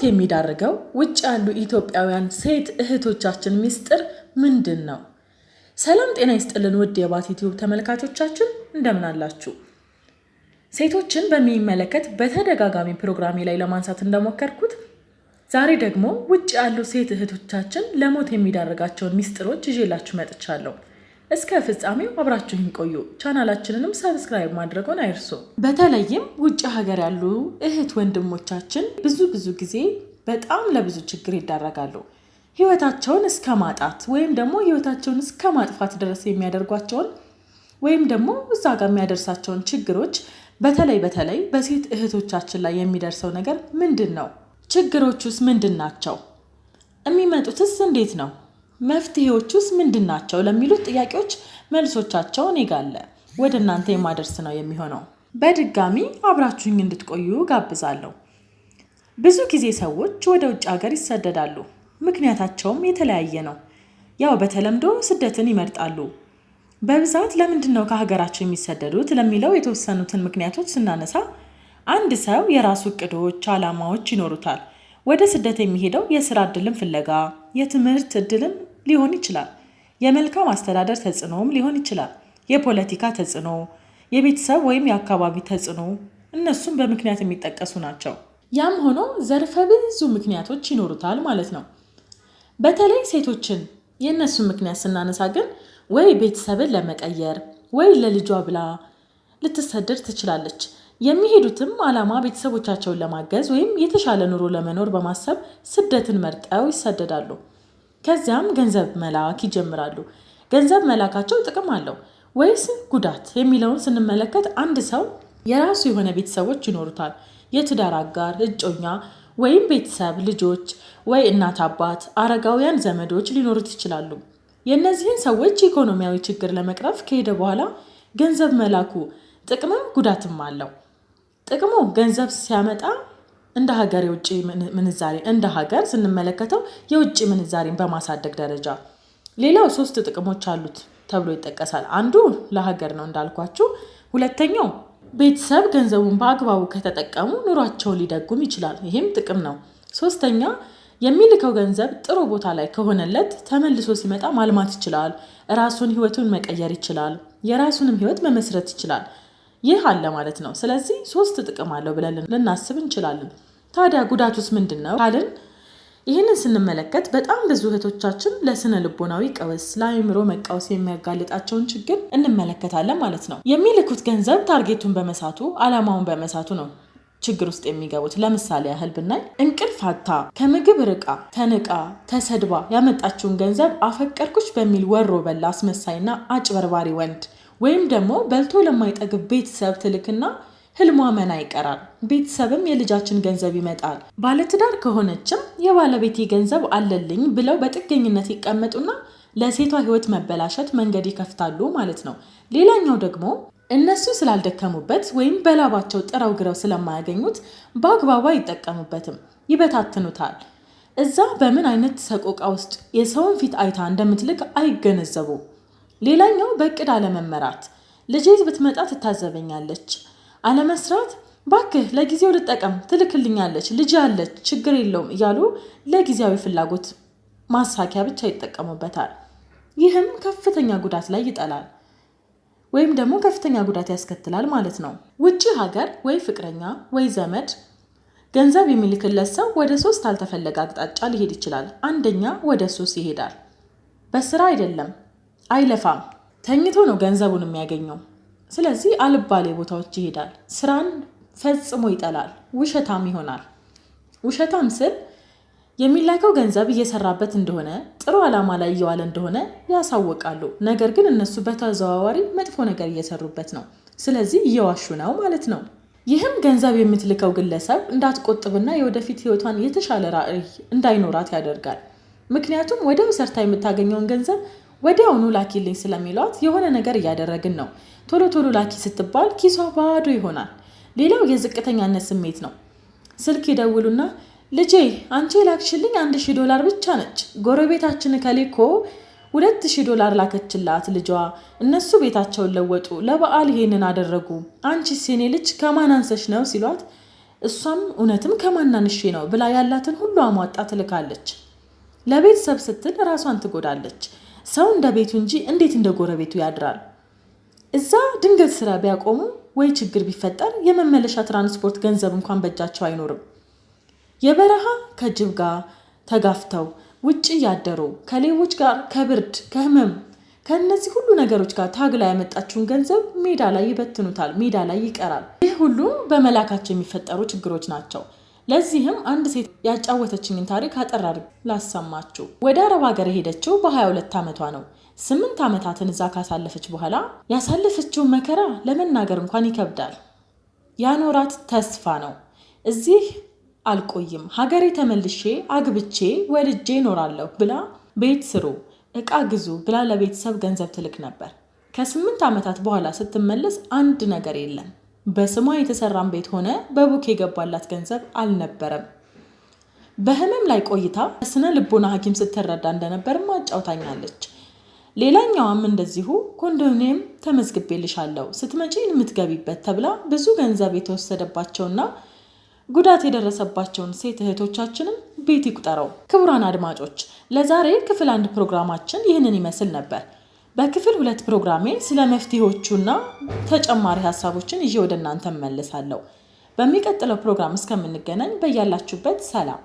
የሚዳርገው ውጭ ያሉ ኢትዮጵያውያን ሴት እህቶቻችን ሚስጥር ምንድነው? ሰላም ጤና ይስጥልን ውድ የባት ዩቲዩብ ተመልካቾቻችን እንደምን አላችሁ? ሴቶችን በሚመለከት በተደጋጋሚ ፕሮግራሜ ላይ ለማንሳት እንደሞከርኩት ዛሬ ደግሞ ውጭ ያሉ ሴት እህቶቻችን ለሞት የሚዳርጋቸውን ሚስጥሮች ይዤላችሁ መጥቻለሁ። እስከ ፍጻሜው አብራችሁን ቆዩ። ቻናላችንንም ሰብስክራይብ ማድረግዎን አይርሱ። በተለይም ውጭ ሀገር ያሉ እህት ወንድሞቻችን ብዙ ጊዜ በጣም ለብዙ ችግር ይዳረጋሉ። ህይወታቸውን እስከ ማጣት ወይም ደግሞ ህይወታቸውን እስከ ማጥፋት ድረስ የሚያደርጓቸውን ወይም ደግሞ እዛ ጋር የሚያደርሳቸውን ችግሮች በተለይ በሴት እህቶቻችን ላይ የሚደርሰው ነገር ምንድነው? ችግሮቹስ ምንድናቸው? የሚመጡትስ እንዴት ነው? መፍትሄዎቹስ ምንድናቸው? ለሚሉት ጥያቄዎች መልሶቻቸው እኔ ጋር አለ። ወደ እናንተ የማደርስ ነው የሚሆነው። በድጋሚ አብራችሁኝ እንድትቆዩ ጋብዛለሁ። ብዙ ጊዜ ሰዎች ወደ ውጭ ሀገር ይሰደዳሉ። ምክንያታቸውም የተለያየ ነው። ያው በተለምዶ ስደትን ይመርጣሉ። በብዛት ለምንድነው ከሀገራቸው የሚሰደዱት ለሚለው የተወሰኑትን ምክንያቶች ስናነሳ አንድ ሰው የራሱ እቅዶች፣ ዓላማዎች ይኖሩታል። ወደ ስደት የሚሄደው የሥራ ዕድልን ፍለጋ፣ የትምህርት ዕድልን ሊሆን ይችላል። የመልካም አስተዳደር ተጽዕኖም ሊሆን ይችላል። የፖለቲካ ተጽዕኖ፣ የቤተሰብ ወይም የአካባቢ ተጽዕኖ፣ እነሱም በምክንያት የሚጠቀሱ ናቸው። ያም ሆኖ ዘርፈ ብዙ ምክንያቶች ይኖሩታል ማለት ነው። በተለይ ሴቶችን የእነሱ ምክንያት ስናነሳ ግን ወይ ቤተሰብን ለመቀየር ወይ ለልጇ ብላ ልትሰደድ ትችላለች። የሚሄዱትም ዓላማ ቤተሰቦቻቸውን ለማገዝ ወይም የተሻለ ኑሮ ለመኖር በማሰብ ስደትን መርጠው ይሰደዳሉ። ከዚያም ገንዘብ መላክ ይጀምራሉ። ገንዘብ መላካቸው ጥቅም አለው ወይስ ጉዳት የሚለውን ስንመለከት አንድ ሰው የራሱ የሆነ ቤተሰቦች ይኖሩታል። የትዳር አጋር፣ እጮኛ ወይም ቤተሰብ፣ ልጆች ወይ እናት አባት፣ አረጋውያን ዘመዶች ሊኖሩት ይችላሉ። የእነዚህን ሰዎች ኢኮኖሚያዊ ችግር ለመቅረፍ ከሄደ በኋላ ገንዘብ መላኩ ጥቅምም ጉዳትም አለው። ጥቅሙ ገንዘብ ሲያመጣ እንደ ሀገር የውጭ ምንዛሬ እንደ ሀገር ስንመለከተው የውጭ ምንዛሬን በማሳደግ ደረጃ ሌላው 3 ጥቅሞች አሉት ተብሎ ይጠቀሳል። አንዱ ለሀገር ነው እንዳልኳችሁ። ሁለተኛው ቤተሰብ ገንዘቡን በአግባቡ ከተጠቀሙ ኑሯቸውን ሊደጉም ይችላል። ይሄም ጥቅም ነው። ሶስተኛ የሚልከው ገንዘብ ጥሩ ቦታ ላይ ከሆነለት ተመልሶ ሲመጣ ማልማት ይችላል። ራሱን ህይወቱን መቀየር ይችላል። የራሱንም ህይወት መመስረት ይችላል። ይህ አለ ማለት ነው። ስለዚህ 3 ጥቅም አለው ብለን ልናስብ እንችላለን። ታዲያ ጉዳቱስ ምንድነው ካልን ይህንን ስንመለከት በጣም ብዙ እህቶቻችን ለስነ ልቦናዊ ቀውስ፣ ለአእምሮ መቃወስ የሚያጋልጣቸውን ችግር እንመለከታለን ማለት ነው። የሚልኩት ገንዘብ ታርጌቱን በመሳቱ፣ ዓላማውን በመሳቱ ነው ችግር ውስጥ የሚገቡት። ለምሳሌ ያህል ብናይ እንቅልፍ አታ፣ ከምግብ ርቃ፣ ተንቃ፣ ተሰድባ ያመጣችውን ገንዘብ አፈቀርኩሽ በሚል ወሮ በላ አስመሳይና አጭበርባሪ ወንድ ወይም ደግሞ በልቶ ለማይጠግብ ቤተሰብ ትልክና ህልሟ መና ይቀራል። ቤተሰብም የልጃችን ገንዘብ ይመጣል። ባለትዳር ከሆነችም የባለቤቴ ገንዘብ አለልኝ ብለው በጥገኝነት ይቀመጡና ለሴቷ ህይወት መበላሸት መንገድ ይከፍታሉ ማለት ነው። ሌላኛው ደግሞ እነሱ ስላልደከሙበት ወይም በላባቸው ጥረው ግረው ስለማያገኙት በአግባቡ አይጠቀሙበትም፣ ይበታትኑታል። እዛ በምን አይነት ሰቆቃ ውስጥ የሰውን ፊት አይታ እንደምትልክ አይገነዘቡ። ሌላኛው በእቅድ አለመመራት፣ ልጄ ብትመጣ ትታዘበኛለች፣ አለመስራት፣ ባክህ ለጊዜው ልጠቀም ትልክልኛለች፣ ልጅ አለች ችግር የለውም እያሉ ለጊዜያዊ ፍላጎት ማሳኪያ ብቻ ይጠቀሙበታል። ይህም ከፍተኛ ጉዳት ላይ ይጠላል ወይም ደግሞ ከፍተኛ ጉዳት ያስከትላል ማለት ነው። ውጪ ሀገር ወይ ፍቅረኛ ወይ ዘመድ ገንዘብ የሚልክለት ሰው ወደ 3 አልተፈለገ አቅጣጫ ሊሄድ ይችላል። አንደኛ ወደ ሱስ ይሄዳል። በስራ አይደለም፣ አይለፋም፣ ተኝቶ ነው ገንዘቡን የሚያገኘው። ስለዚህ አልባሌ ቦታዎች ይሄዳል። ስራን ፈጽሞ ይጠላል። ውሸታም ይሆናል። ውሸታም ስል የሚላከው ገንዘብ እየሰራበት እንደሆነ፣ ጥሩ ዓላማ ላይ እየዋለ እንደሆነ ያሳውቃሉ። ነገር ግን እነሱ በተዘዋዋሪ መጥፎ ነገር እየሰሩበት ነው። ስለዚህ እየዋሹ ነው ማለት ነው። ይህም ገንዘብ የምትልከው ግለሰብ እንዳትቆጥብና የወደፊት ህይወቷን የተሻለ ራዕይ እንዳይኖራት ያደርጋል። ምክንያቱም ወዲያው ሰርታ የምታገኘውን ገንዘብ ወዲያውኑ ላኪልኝ ስለሚሏት የሆነ ነገር እያደረግን ነው። ቶሎ ላኪ ስትባል ኪሷ ባዶ ይሆናል። ሌላው የዝቅተኛነት ስሜት ነው። ስልክ ይደውሉና ልጄ አንቺ ላክሽልኝ $1000 ብቻ ነች፣ ጎረቤታችን ከሌኮ $2000 ላከችላት ልጇ፣ እነሱ ቤታቸውን ለወጡ፣ ለበዓል ይሄንን አደረጉ፣ አንቺስ የኔ ልጅ ከማን አንሰሽ ነው ሲሏት እሷም እውነትም ከማናንሽ ነው ብላ ያላትን ሁሉ አሟጣ ትልካለች። ለቤተሰብ ስትል ራሷን ትጎዳለች። ሰው እንደ ቤቱ እንጂ እንዴት እንደ ጎረቤቱ ያድራል? እዛ ድንገት ስራ ቢያቆሙ ወይ ችግር ቢፈጠር የመመለሻ ትራንስፖርት ገንዘብ እንኳን በእጃቸው አይኖርም። የበረሃ ከጅብ ጋር ተጋፍተው ውጪ ያደሩ ከሌቦች ጋር ከብርድ ከህመም ከነዚህ ሁሉ ነገሮች ጋር ታግላ ያመጣችውን ገንዘብ ሜዳ ላይ ይበትኑታል፣ ሜዳ ላይ ይቀራል። ይህ ሁሉ በመላካቸው የሚፈጠሩ ችግሮች ናቸው። ለዚህም አንድ ሴት ያጫወተችኝን ታሪክ አጠር አድርጌ ላሰማችሁ። ወደ አረብ ሀገር የሄደችው በ22 ዓመቷ ነው። 8 ዓመታትን እዛ ካሳለፈች በኋላ ያሳለፈችው መከራ ለመናገር እንኳን ይከብዳል። ያኖራት ተስፋ ነው። እዚህ አልቆይም፣ ሀገሬ ተመልሼ አግብቼ ወልጄ እኖራለሁ ብላ ቤት ስሩ እቃ ግዙ ብላ ለቤተሰብ ገንዘብ ትልክ ነበር። ከ8 ዓመታት በኋላ ስትመለስ አንድ ነገር የለም። በስሟ የተሰራን ቤት ሆነ በቡክ የገባላት ገንዘብ አልነበረም። በህመም ላይ ቆይታ ስነ ልቦና ሐኪም ስትረዳ እንደነበርም አጫውታኛለች። ሌላኛዋም እንደዚሁ ኮንዶሚኒየም ተመዝግቤልሻለሁ ስትመጪ የምትገቢበት ተብላ ብዙ ገንዘብ የተወሰደባቸውና ጉዳት የደረሰባቸውን ሴት እህቶቻችንን ቤት ይቁጠረው። ክቡራን አድማጮች ለዛሬ ክፍል 1 ፕሮግራማችን ይህንን ይመስል ነበር። በክፍል 2 ፕሮግራሜ ስለ መፍትሄዎቹና ተጨማሪ ሀሳቦችን ይዤ ወደ እናንተ እመለሳለሁ። በሚቀጥለው ፕሮግራም እስከምንገናኝ በያላችሁበት ሰላም